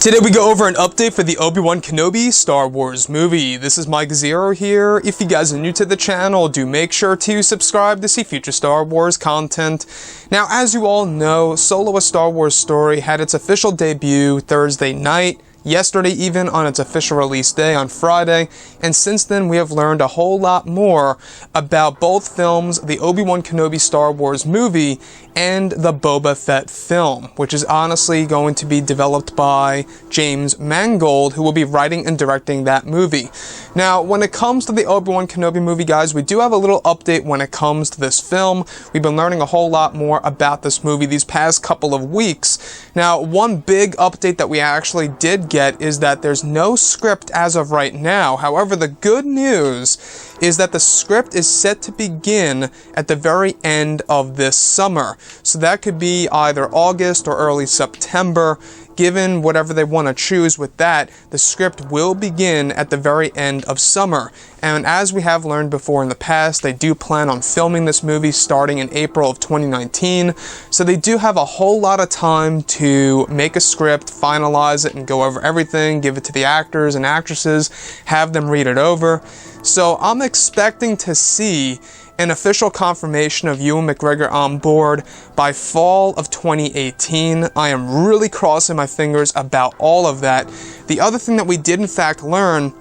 Today we go over an update for the Obi Wan Kenobi Star Wars movie. This is Mike Zero here. If you guys are new to the channel, do make sure to subscribe to see future Star Wars content. Now, as you all know, Solo: A Star Wars Story had its official debut Thursday night, yesterday even on its official release day on Friday, and since then we have learned a whole lot more about both films, the Obi Wan Kenobi Star Wars movie and the Boba Fett film, which is honestly going to be developed by James Mangold, who will be writing and directing that movie. Now, when it comes to the Obi Wan Kenobi movie, guys, we do have a little update when it comes to this film. We've been learning a whole lot more about this movie these past couple of weeks. Now, one big update that we actually did get is that there's no script as of right now. However, the good news is that the script is set to begin at the very end of this summer. So that could be either August or early September. Given whatever they want to choose with that, the script will begin at the very end of summer. And as we have learned before in the past, they do plan on filming this movie starting in April of 2019. So they do have a whole lot of time to make a script, finalize it, and go over everything, give it to the actors and actresses, have them read it over. So I'm expecting to see an official confirmation of Ewan McGregor on board by fall of 2018. I am really crossing my fingers about all of that. The other thing that we did in fact learn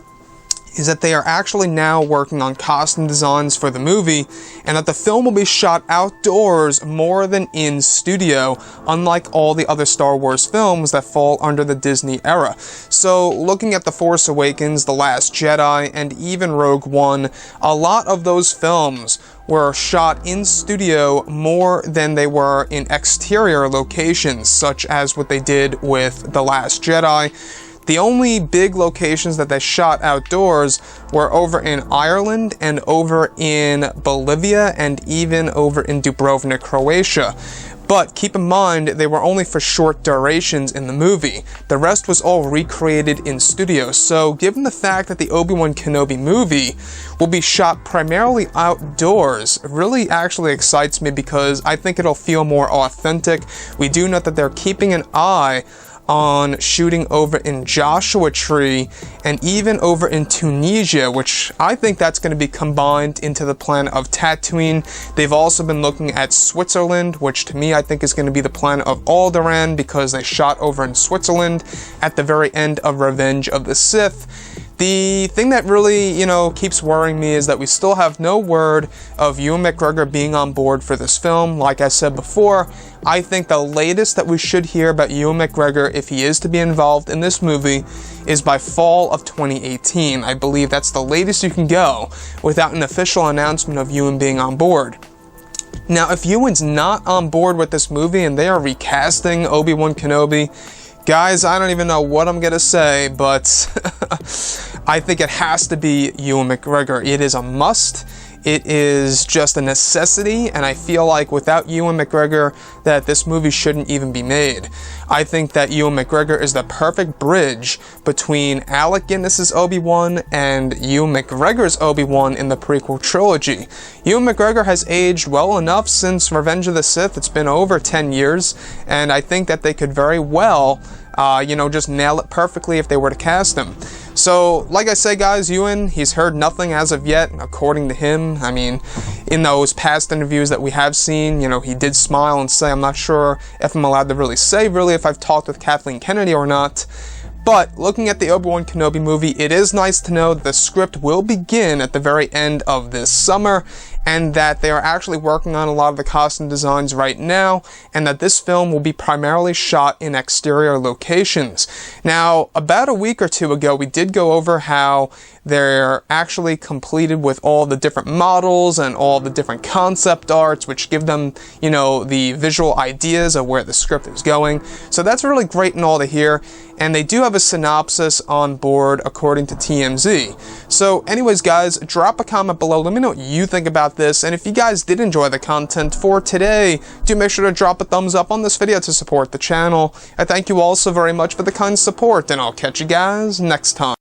is that they are actually now working on costume designs for the movie, and that the film will be shot outdoors more than in studio, unlike all the other Star Wars films that fall under the Disney era. So, looking at The Force Awakens, The Last Jedi, and even Rogue One, a lot of those films were shot in studio more than they were in exterior locations, such as what they did with The Last Jedi. The only big locations that they shot outdoors were over in Ireland and over in Bolivia and even over in Dubrovnik, Croatia. But keep in mind, they were only for short durations in the movie. The rest was all recreated in studio. So given the fact that the Obi Wan Kenobi movie will be shot primarily outdoors, it really actually excites me because I think it'll feel more authentic. We do know that they're keeping an eye on shooting over in Joshua Tree and even over in Tunisia, which I think that's going to be combined into the planet of Tatooine. They've also been looking at Switzerland, which to me I think is going to be the planet of Alderaan because they shot over in Switzerland at the very end of Revenge of the Sith. The thing that really, keeps worrying me is that we still have no word of Ewan McGregor being on board for this film. Like I said before, I think the latest that we should hear about Ewan McGregor, if he is to be involved in this movie, is by fall of 2018. I believe that's the latest you can go without an official announcement of Ewan being on board. Now, if Ewan's not on board with this movie and they are recasting Obi Wan Kenobi, guys, I don't even know what I'm gonna say, but I think it has to be Ewan McGregor. It is a must. It is just a necessity, and I feel like without Ewan McGregor that this movie shouldn't even be made. I think that Ewan McGregor is the perfect bridge between Alec Guinness's Obi-Wan and Ewan McGregor's Obi-Wan in the prequel trilogy. Ewan McGregor has aged well enough since Revenge of the Sith. It's been over 10 years, and I think that they could very well just nail it perfectly if they were to cast him. So, like I say, guys, Ewan, he's heard nothing as of yet, according to him. I mean, in those past interviews that we have seen, he did smile and say, I'm not sure if I'm allowed to really say if I've talked with Kathleen Kennedy or not. But, looking at the Obi Wan Kenobi movie, it is nice to know that the script will begin at the very end of this summer, and that they are actually working on a lot of the costume designs right now, and that this film will be primarily shot in exterior locations. Now, about a week or two ago, we did go over how they're actually completed with all the different models and all the different concept arts, which give them, the visual ideas of where the script is going. So that's really great and all to hear. And they do have a synopsis on board according to TMZ. So anyways, guys, drop a comment below. Let me know what you think about this. And if you guys did enjoy the content for today, do make sure to drop a thumbs up on this video to support the channel. I thank you all so very much for the kind support, and I'll catch you guys next time.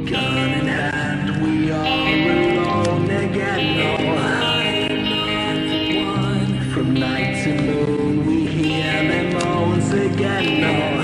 Gun in hand. to moon, we hear them once again.